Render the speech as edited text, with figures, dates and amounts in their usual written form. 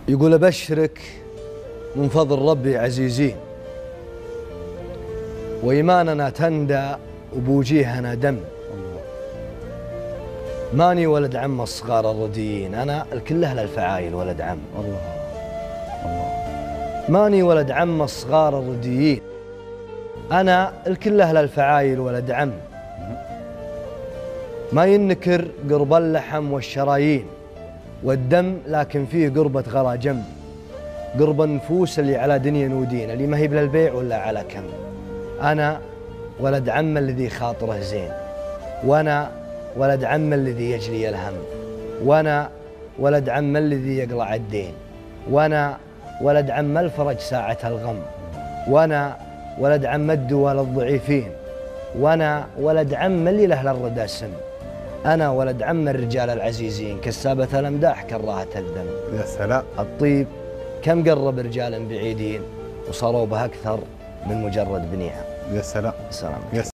يقول أبشرك من فضل ربي عزيزين، وإيماننا تندى وبوجيهنا دم. ماني ولد عم الصغار الرديين، أنا الكل أهل الفعايل ولد عم. الله ماني ولد عم الصغار الرديين، أنا الكل أهل الفعايل ولد عم. ما ينكر قرب اللحم والشرايين والدم، لكن فيه قربة غلا جم. قرب النفوس اللي على دنيا ودين، اللي ما هي للبيع ولا على كم. أنا ولد عم الذي خاطره زين، وأنا ولد عم الذي يجلي الهم، وأنا ولد عم الذي يقلع الدين، وأنا ولد عم الفرج ساعة الغم، وأنا ولد عم الدول الضعيفين، وأنا ولد عم اللي له الردى سم. أنا ولد عم الرجال العزيزين، كسابة الأمداح كراهة الذم. يا سلام. الطيب كم قرب رجال بعيدين وصاروا به أكثر من مجرد بنيها. يا سلام. السلام.